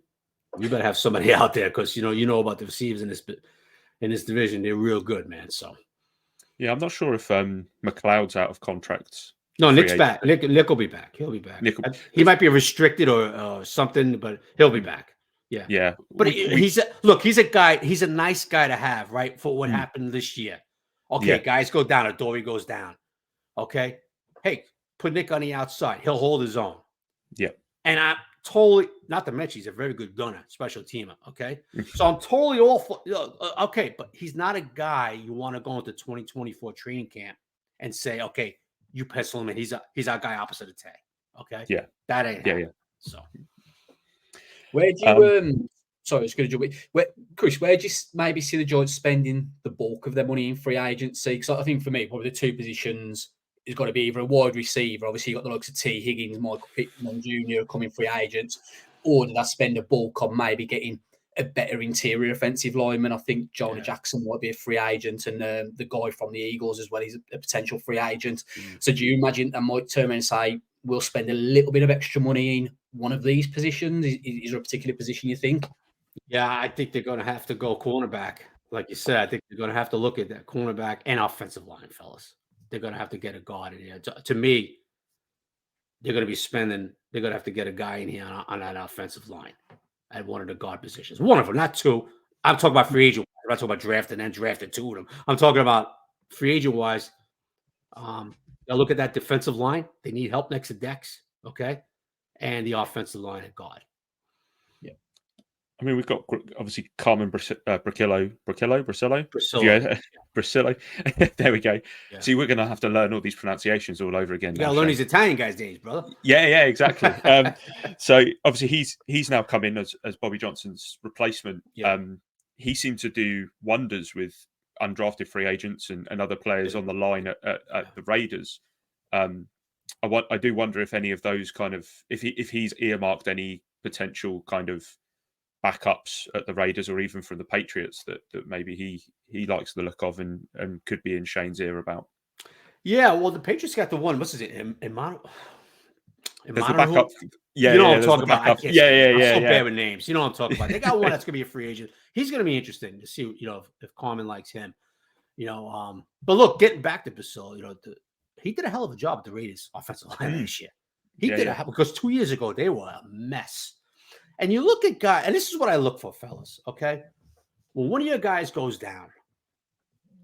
[SPEAKER 3] we better have somebody out there because you know about the receivers in this division. They're real good, man. So
[SPEAKER 2] yeah, I'm not sure if McLeod's out of contracts.
[SPEAKER 3] No, Nick's back. Nick will be back. He'll be back. He might be restricted or something, but he'll be back. Yeah.
[SPEAKER 2] Yeah.
[SPEAKER 3] But he's a guy. He's a nice guy to have, right? For what happened this year. Okay, guys go down. Adoree goes down. Okay. Hey, put Nick on the outside. He'll hold his own.
[SPEAKER 2] Yeah.
[SPEAKER 3] And I'm totally, not to mention, he's a very good gunner, special teamer. Okay. So I'm totally all for, okay, but he's not a guy you want to go into 2024 training camp and say, okay, you pencil him in. He's our guy opposite of Tay. Okay.
[SPEAKER 2] Yeah.
[SPEAKER 3] That ain't happening.
[SPEAKER 2] Yeah.
[SPEAKER 3] So
[SPEAKER 4] where do you sorry, I was going to jump in. Chris, where do you maybe see the Giants spending the bulk of their money in free agency? Because I think for me, probably the two positions is got to be either a wide receiver. Obviously, you've got the likes of T. Higgins, Michael Pittman Jr. coming free agents, or did I spend a bulk on maybe getting a better interior offensive lineman? I think Jonah Jackson might be a free agent, and the guy from the Eagles as well is a potential free agent. So do you imagine I might turn around and say, we'll spend a little bit of extra money in one of these positions? Is there a particular position you think?
[SPEAKER 3] Yeah, I think they're going to have to go cornerback. Like you said, I think they're going to have to look at that cornerback and offensive line, fellas. They're going to have to get a guard in here. To me, they're going to have to get a guy in here on that offensive line at one of the guard positions. One of them, not two. I'm talking about free agent. I'm not talking about drafting and drafted two of them. I'm talking about free agent wise. They'll look at that defensive line. They need help next to Dex, okay? And the offensive line at guard.
[SPEAKER 2] Yeah. I mean, we've got obviously Carmen Brasillo. Yeah, Brasillo. There we go. Yeah. See, we're going to have to learn all these pronunciations all over again.
[SPEAKER 3] You got to learn these Italian guys' names, brother.
[SPEAKER 2] Yeah, exactly. So obviously he's now come in as Bobby Johnson's replacement. Yeah. He seemed to do wonders with undrafted free agents and other players on the line at the Raiders. I do wonder if any of those kind of if he's earmarked any potential kind of backups at the Raiders or even from the Patriots that maybe he likes the look of and could be in Shane's ear about.
[SPEAKER 3] Yeah, well, the Patriots got the one. What's his name?
[SPEAKER 2] There's the backup. Yeah,
[SPEAKER 3] you know
[SPEAKER 2] yeah,
[SPEAKER 3] what I'm
[SPEAKER 2] there's
[SPEAKER 3] talking
[SPEAKER 2] the
[SPEAKER 3] about. I
[SPEAKER 2] backup.
[SPEAKER 3] can't
[SPEAKER 2] Yeah,
[SPEAKER 3] stand
[SPEAKER 2] yeah,
[SPEAKER 3] it. I'm
[SPEAKER 2] yeah,
[SPEAKER 3] so
[SPEAKER 2] yeah.
[SPEAKER 3] bad with names. You know what I'm talking about. They got one that's gonna be a free agent. He's gonna be interesting to see, if Carmen likes him. But look, getting back to Basil, he did a hell of a job at the Raiders offensive line this year. He did because 2 years ago they were a mess. And you look at guys, and this is what I look for, fellas. Okay, when one of your guys goes down,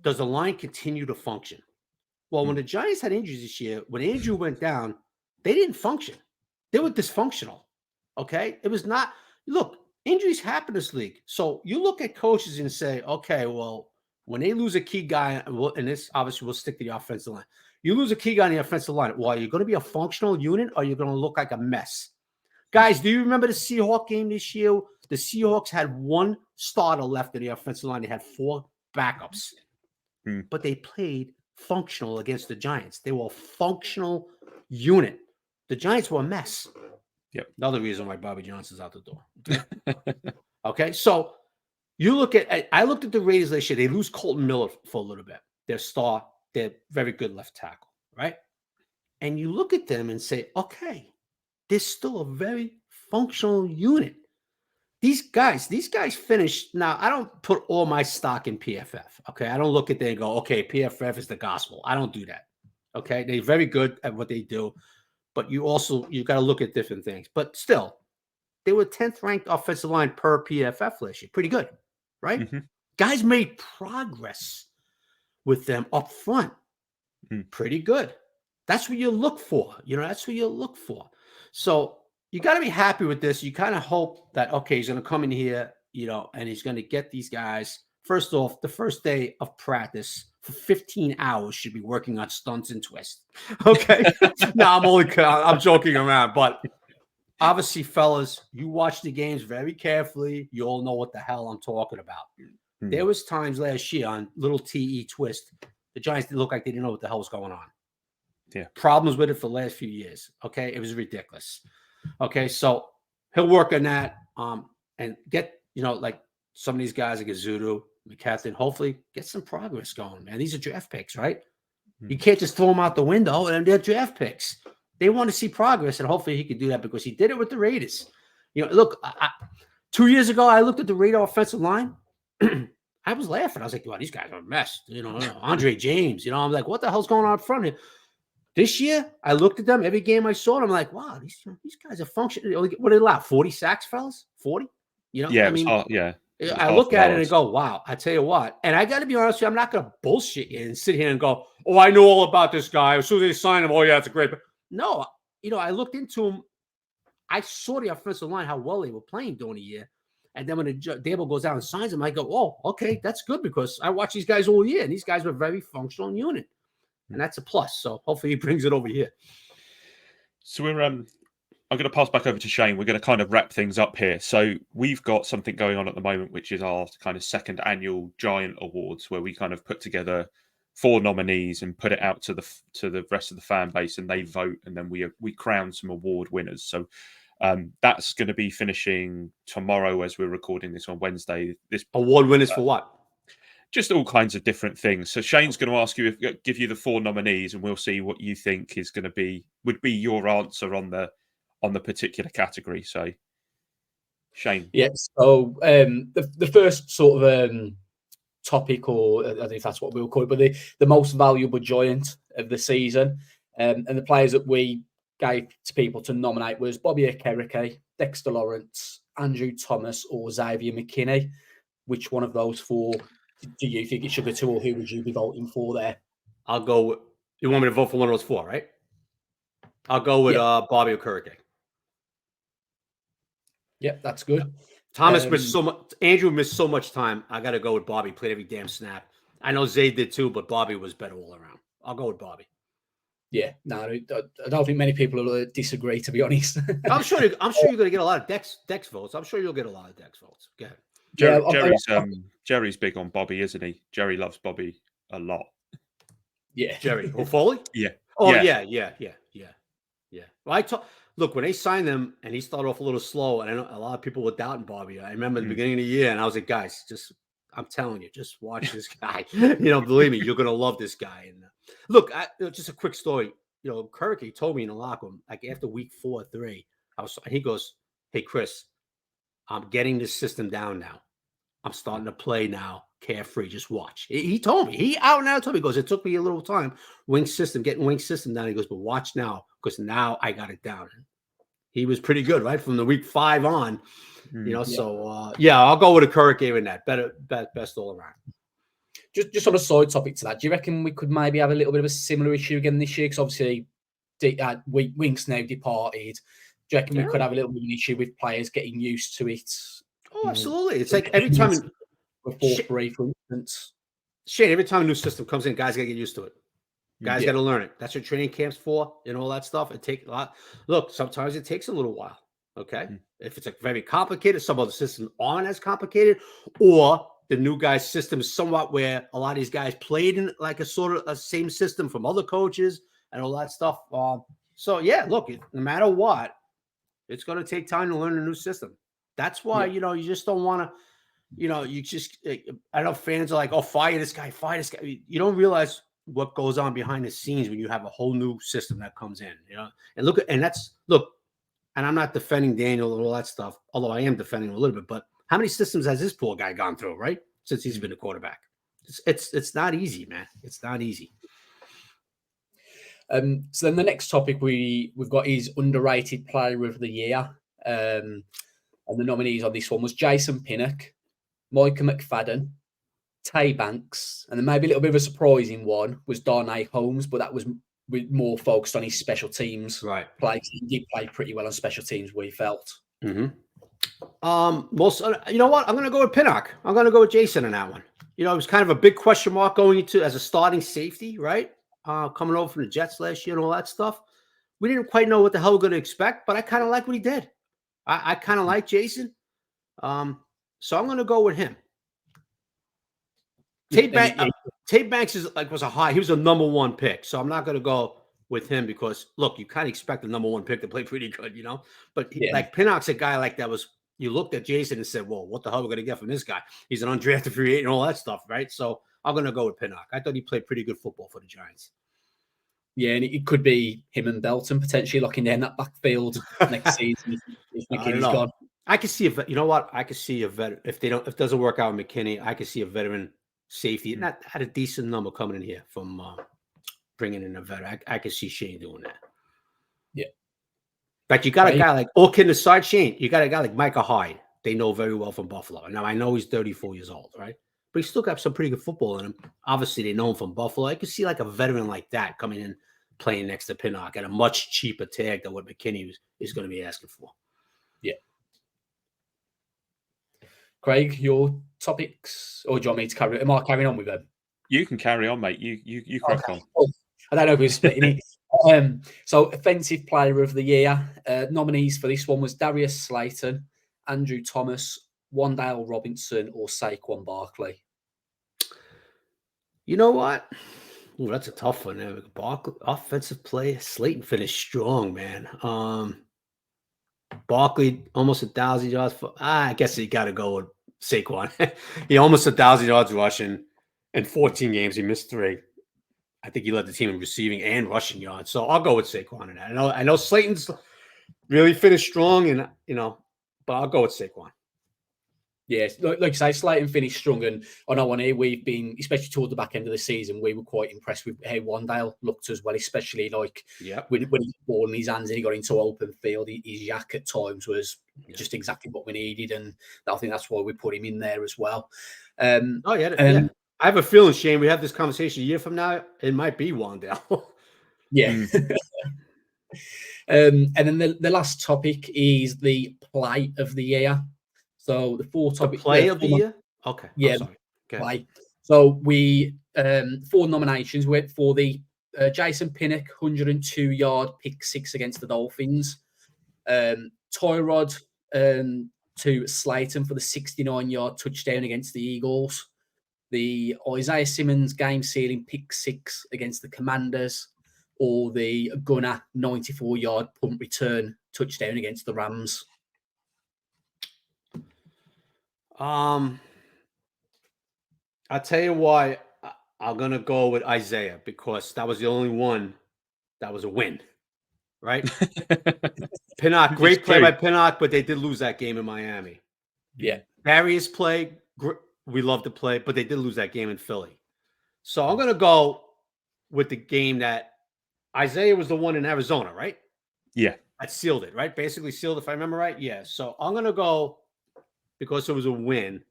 [SPEAKER 3] does the line continue to function? Well, when the Giants had injuries this year, when Andrew went down, they didn't function. They were dysfunctional. Okay. It was not, look, injuries happen in this league. So you look at coaches and say, okay, well, when they lose a key guy, and this obviously will stick to the offensive line. You lose a key guy on the offensive line. Well, are you going to be a functional unit or are you going to look like a mess? Guys, do you remember the Seahawks game this year? The Seahawks had one starter left in the offensive line. They had 4 backups, but they played functional against the Giants. They were a functional unit. The Giants were a mess.
[SPEAKER 2] Yep.
[SPEAKER 3] Another reason why Bobby Johnson's out the door. Okay. So you look at, I looked at the Raiders last year. They lose Colton Miller for a little bit. Their star, they're very good left tackle, right? And you look at them and say, okay, they're still a very functional unit. These guys finished. Now, I don't put all my stock in PFF. Okay. I don't look at them and go, okay, PFF is the gospel. I don't do that. Okay. They're very good at what they do. But you got to look at different things. But still, they were 10th ranked offensive line per PFF last year. Pretty good. Right?
[SPEAKER 2] Mm-hmm.
[SPEAKER 3] Guys made progress with them up front. Pretty good. That's what you look for. That's what you look for. So you got to be happy with this. You kind of hope that, okay, he's going to come in here, and he's going to get these guys. First off, the first day of practice for 15 hours should be working on stunts and twists. Okay. No, I'm joking around, but obviously, fellas, you watch the games very carefully. You all know what the hell I'm talking about. There was times last year on little TE twist, the Giants didn't look like they didn't know what the hell was going on.
[SPEAKER 2] Yeah.
[SPEAKER 3] Problems with it for the last few years. Okay. It was ridiculous. Okay. So he'll work on that and get, like some of these guys like Azudu, McKinnon, hopefully get some progress going, man. These are draft picks, right? You can't just throw them out the window, and they're draft picks. They want to see progress, and hopefully he can do that because he did it with the Raiders. Look, 2 years ago, I looked at the Raider offensive line. I was laughing. I was like, wow, these guys are a mess. Andre James, I'm like, what the hell's going on up front here? This year, I looked at them. Every game I saw them, I'm like, wow, these guys are functioning. What do they allow? 40 sacks, fellas? 40?
[SPEAKER 2] Yeah,
[SPEAKER 3] I look at it and go, wow, I tell you what. And I got to be honest with you, I'm not going to bullshit you and sit here and go, oh, I know all about this guy. As soon as they sign him, oh, yeah, it's a great. No, I looked into him. I saw the offensive line, how well they were playing during the year. And then when Dable goes out and signs him, I go, oh, okay, that's good because I watch these guys all year. And these guys were very functional unit. And that's a plus. So hopefully he brings it over here.
[SPEAKER 2] So I'm going to pass back over to Shane. We're going to kind of wrap things up here. So we've got something going on at the moment, which is our kind of second annual Giant Awards, where we kind of put together 4 nominees and put it out to the rest of the fan base, and they vote, and then we crown some award winners. So that's going to be finishing tomorrow as we're recording this on Wednesday. This
[SPEAKER 3] award winners for what?
[SPEAKER 2] Just all kinds of different things. So Shane's going to ask you, give you the 4 nominees, and we'll see what you think is going to would be your answer on the particular category. So Shane.
[SPEAKER 4] Yes. So the first sort of topic, or I don't know if that's what we'll call it, but the most valuable Giant of the season, and the players that we gave to people to nominate was Bobby Okereke, Dexter Lawrence, Andrew Thomas, or Xavier McKinney. Which one of those 4 do you think it should be to, or who would you be voting for there?
[SPEAKER 3] I'll go with, you want me to vote for one of those 4, right? I'll go with Bobby Okereke.
[SPEAKER 4] Yep, that's good.
[SPEAKER 3] Thomas missed so much. Andrew missed so much time. I got to go with Bobby. Played every damn snap. I know Zay did too, but Bobby was better all around. I'll go with Bobby.
[SPEAKER 4] Yeah, no, I don't think many people will disagree, to be honest.
[SPEAKER 3] I'm sure you're going to get a lot of Dex votes. I'm sure you'll get a lot of Dex votes. Go ahead.
[SPEAKER 2] Jerry's big on Bobby, isn't he? Jerry loves Bobby a lot.
[SPEAKER 4] Yeah,
[SPEAKER 3] Jerry Foley.
[SPEAKER 2] Yeah.
[SPEAKER 3] Oh yeah. Well, look, when they signed him and he started off a little slow, and I know a lot of people were doubting Bobby. I remember the beginning of the year, and I was like, guys, I'm telling you, just watch this guy. Believe me, you're going to love this guy. And Look, just a quick story. Kirk, he told me in the locker room, like after week 4 or 3, he goes, "Hey, Chris, I'm getting this system down now. I'm starting to play now, carefree. Just watch." He told me. He out now told me. He goes, "It took me a little time. Getting wing system down." He goes, "But watch now, because now I got it down." He was pretty good, right, from the week 5 on. So I'll go with a Kirk game in that. Best all around.
[SPEAKER 4] Just on a side topic to that, do you reckon we could maybe have a little bit of a similar issue again this year? Because obviously, Winks now departed. Do you reckon we could have a little bit of an issue with players getting used to it?
[SPEAKER 3] Oh, absolutely. It's like every time
[SPEAKER 4] before 3, for instance.
[SPEAKER 3] Shane, every time a new system comes in, guys got to get used to it. Guys got to learn it. That's what training camp's for, and all that stuff. It takes a lot. Look, sometimes it takes a little while. Okay, if it's very complicated, some other systems aren't as complicated, or the new guy's system is somewhat where a lot of these guys played in like a sort of a same system from other coaches and all that stuff. So look, no matter what, it's going to take time to learn a new system. That's why you just don't want to. I know fans are like, "Oh, fire this guy, fire this guy." You don't realize what goes on behind the scenes when you have a whole new system that comes in. And I'm not defending Daniel and all that stuff, although I am defending him a little bit. But how many systems has this poor guy gone through, right? Since he's been a quarterback, it's not easy, man. It's not easy.
[SPEAKER 4] So then the next topic we've got is underrated player of the year, and the nominees on this one was Jason Pinnock, Micah McFadden, Tay Banks, and then maybe a little bit of a surprising one was Darnay Holmes, but that was more focused on his special teams.
[SPEAKER 3] Right.
[SPEAKER 4] He did play pretty well on special teams, we felt.
[SPEAKER 3] Mm-hmm. You know what? I'm going to go with Pinnock. I'm going to go with Jason in that one. It was kind of a big question mark going into as a starting safety, right? Coming over from the Jets last year and all that stuff. We didn't quite know what the hell we're going to expect, but I kind of like what he did. I kind of like Jason. So I'm going to go with him. Tate Banks was a high. He was a number 1 pick, so I'm not going to go with him because look, you kind of expect the number 1 pick to play pretty good, But like Pinnock's a guy like that was. You looked at Jason and said, "Well, what the hell are we going to get from this guy? He's an undrafted free agent and all that stuff, right?" So I'm going to go with Pinnock. I thought he played pretty good football for the Giants.
[SPEAKER 4] Yeah, and it could be him and Belton potentially locking down that backfield next season if McKinney's gone.
[SPEAKER 3] I could see you know what? I could see a veteran if it doesn't work out with McKinney. I could see a veteran safety not at a decent number coming in here from bringing in a veteran. I could see Shane doing that.
[SPEAKER 4] Yeah,
[SPEAKER 3] but you got a guy like all kidding aside, Shane. You got a guy like Micah Hyde. They know very well from Buffalo. Now I know he's 34 years old, right? But he's still got some pretty good football in him. Obviously, they know him from Buffalo. I could see like a veteran like that coming in playing next to Pinnock at a much cheaper tag than what McKinney is going to be asking for.
[SPEAKER 4] Yeah. Craig, your topics, or do you want me to carry? Am I carrying on with them?
[SPEAKER 2] You can carry on, mate. You crack on.
[SPEAKER 4] I don't know who's splitting it. So, offensive player of the year nominees for this one was Darius Slayton, Andrew Thomas, Wan'Dale Robinson, or Saquon Barkley.
[SPEAKER 3] You know what? Ooh, that's a tough one. Barkley, offensive player. Slayton finished strong, man. Barkley almost 1,000 yards. I guess you got to go with Saquon. He almost 1,000 yards rushing in 14 games. He missed 3. I think he led the team in receiving and rushing yards. So I'll go with Saquon in that. I know Slayton's really finished strong, and but I'll go with Saquon.
[SPEAKER 4] Yes, like you say, Slayton finished strong, and I know on here we've been, especially toward the back end of the season, we were quite impressed with how Wan'Dale looked as well, especially like when he got the ball in his hands and he got into open field, his yak at times was just exactly what we needed, and I think that's why we put him in there as well.
[SPEAKER 3] I have a feeling, Shane, we have this conversation a year from now, it might be Wan'Dale.
[SPEAKER 4] Yeah. And then the last topic is the play of the year. So the 4 topics.
[SPEAKER 3] Play of the year? Okay.
[SPEAKER 4] Yeah. Play. So we 4 nominations went for the Jason Pinnock 102-yard pick 6 against the Dolphins. Tyrod to Slayton for the 69-yard touchdown against the Eagles. The Isaiah Simmons game-sealing pick 6 against the Commanders, or the Gunner 94-yard punt return touchdown against the Rams.
[SPEAKER 3] I'll tell you why. I'm gonna go with Isaiah because that was the only one that was a win, right? Pinnock, great play by Pinnock, but they did lose that game in Miami.
[SPEAKER 4] Yeah.
[SPEAKER 3] Darius play, we love to play, but they did lose that game in Philly. So I'm gonna go with the game that Isaiah was the one in Arizona, right?
[SPEAKER 2] Yeah.
[SPEAKER 3] That sealed it, right? Basically sealed, if I remember right. Yeah. So I'm gonna go because it was a win.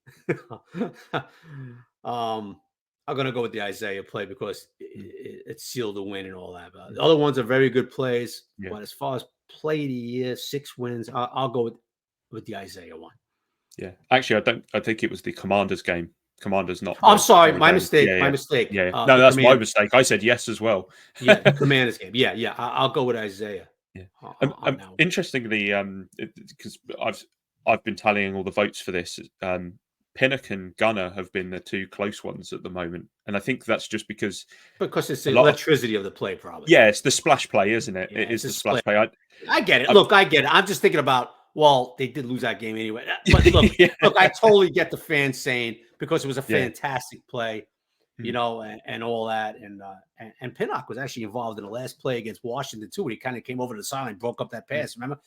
[SPEAKER 3] I'm gonna go with the Isaiah play because it sealed the win and all that. But the other ones are very good plays, but as far as play of the year, 6 wins, I'll go with the Isaiah one.
[SPEAKER 2] Yeah, actually, I think it was the Commanders game. Commanders not.
[SPEAKER 3] I'm sorry, my mistake. My mistake.
[SPEAKER 2] Yeah, no, that's my mistake. I said yes as well.
[SPEAKER 3] Yeah, the Commanders game. Yeah. I'll go with Isaiah.
[SPEAKER 2] Yeah. Interestingly, because I've been tallying all the votes for this. Pinnock and Gunner have been the 2 close ones at the moment, and I think that's just because
[SPEAKER 3] it's the electricity of the play, probably.
[SPEAKER 2] Yeah, it's the splash play, isn't it?
[SPEAKER 3] Yeah,
[SPEAKER 2] it is the splash play.
[SPEAKER 3] I get it. Look, I get it. I'm just thinking about. Well, they did lose that game anyway. But look, look, I totally get the fans saying because it was a fantastic play, and all that. And Pinnock was actually involved in the last play against Washington too, when he kind of came over to the sideline, broke up that pass. Remember?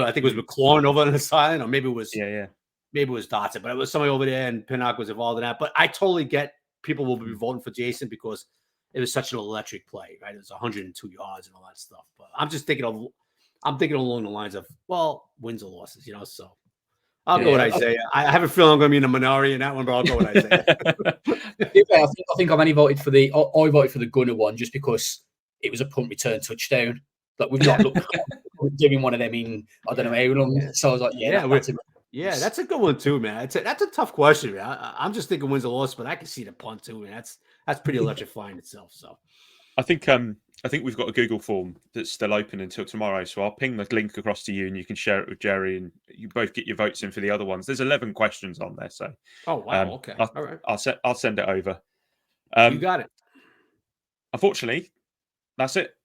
[SPEAKER 3] I think it was McLaurin over on the sideline, or maybe it was maybe it was Dotson, but it was somebody over there, and Pinnock was involved in that. But I totally get people will be voting for Jason because it was such an electric play, right? It was 102 yards and all that stuff. But I'm just thinking along the lines of, well, wins or losses, So I'll go with Isaiah. I have a feeling I'm going to be in a minority in that one, but I'll go with Isaiah.
[SPEAKER 4] I think I've only voted for I voted for the Gunner one just because it was a punt return touchdown. Like we've not looked at doing one of them in I don't know how long. So I was like,
[SPEAKER 3] that's a good one too, man. That's a tough question, man. I'm just thinking wins or losses, but I can see the punt too, man. That's pretty electrifying itself. So
[SPEAKER 2] I think we've got a Google form that's still open until tomorrow. So I'll ping the link across to you and you can share it with Jerry and you both get your votes in for the other ones. There's 11 questions on there. So,
[SPEAKER 3] okay. All right.
[SPEAKER 2] I'll send it over.
[SPEAKER 3] You got it.
[SPEAKER 2] Unfortunately, that's it.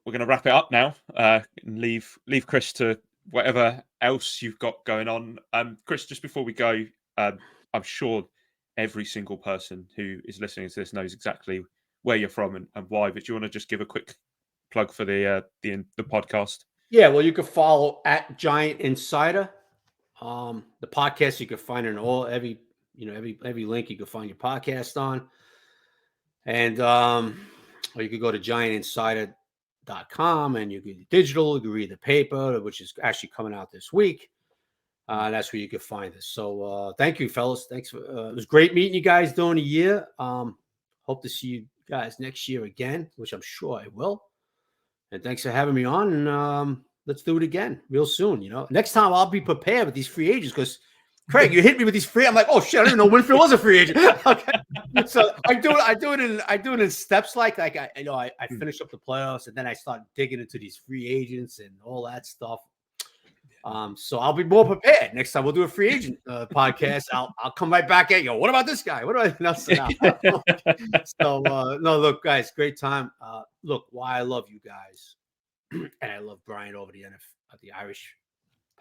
[SPEAKER 2] We're going to wrap it up now and leave Chris to whatever else you've got going on. Chris, just before we go, I'm sure every single person who is listening to this knows exactly where you're from and why, but do you want to just give a quick plug for the podcast?
[SPEAKER 3] Yeah, well, you can follow at Giant Insider. The podcast you can find in every link you can find your podcast on, and or you could go to giantinsider.com and you can digital. You can read the paper, which is actually coming out this week. That's where you can find us. So thank you, fellas. Thanks for it was great meeting you guys during the year. Hope to see you guys next year again, which I'm sure I will. And thanks for having me on. And let's do it again real soon. Next time I'll be prepared with these free agents because Craig, you hit me with these free. I'm like, oh shit, I didn't know Winfield was a free agent. Okay, so I do it in steps. Like I finish up the playoffs and then I start digging into these free agents and all that stuff. So I'll be more prepared next time. We'll do a free agent podcast. I'll come right back at you. What about this guy? What do I? So no, look, guys, great time. Look, why I love you guys, and I love Brian over the Irish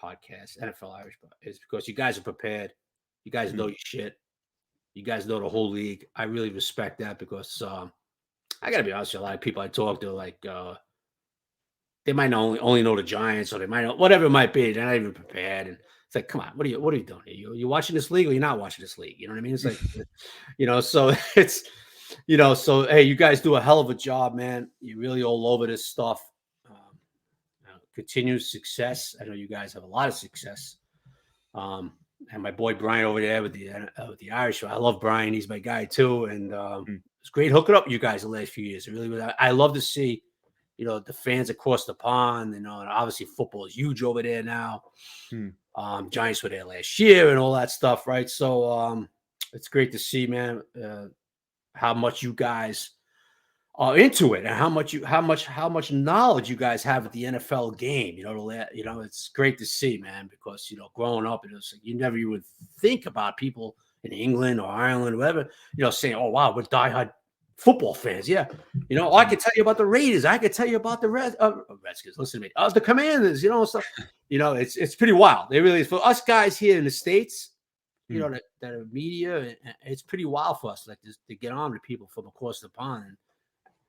[SPEAKER 3] podcast, NFL Irish, is because you guys are prepared. You guys know your shit. You guys know the whole league. I really respect that because I gotta be honest with you, a lot of people I talk to like. They might only know the Giants, or they might know whatever it might be. They're not even prepared, and it's like, come on, what are you doing here? You watching this league, or you're not watching this league? You know what I mean? It's like, so it's, so hey, you guys do a hell of a job, man. You're really all over this stuff. Continued success. I know you guys have a lot of success. And my boy Brian over there with the Irish, I love Brian. He's my guy too, and it's great hooking up with you guys the last few years. It really was. I love to see. The fans across the pond, and obviously football is huge over there now. Giants were there last year and all that stuff, right? So it's great to see, man, how much you guys are into it and how much knowledge you guys have at the NFL game. It's great to see, man, because growing up, it was you never even think about people in England or Ireland or whatever, saying, "Oh wow, we're diehard football fans." Yeah. I could tell you about the Raiders. I could tell you about the Redskins. Listen to me. The Commanders, stuff. It's pretty wild. It really is. For us guys here in the States, you know, that are media. And it's pretty wild for us, like to get on to people from across the pond and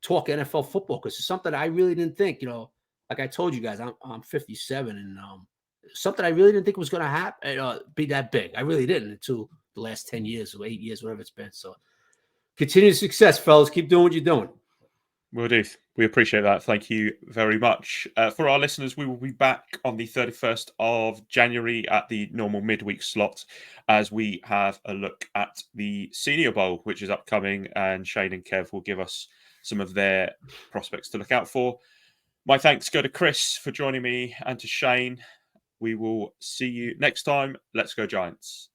[SPEAKER 3] talk NFL football, because it's something I really didn't think, you know, like I told you guys, I'm 57, and something I really didn't think was going to happen, be that big. I really didn't until the last 10 years or 8 years, whatever it's been. So continued success, fellas. Keep doing what you're doing.
[SPEAKER 2] Will do. We appreciate that. Thank you very much. For our listeners, we will be back on the 31st of January at the normal midweek slot as we have a look at the Senior Bowl, which is upcoming, and Shane and Kev will give us some of their prospects to look out for. My thanks go to Chris for joining me and to Shane. We will see you next time. Let's go Giants.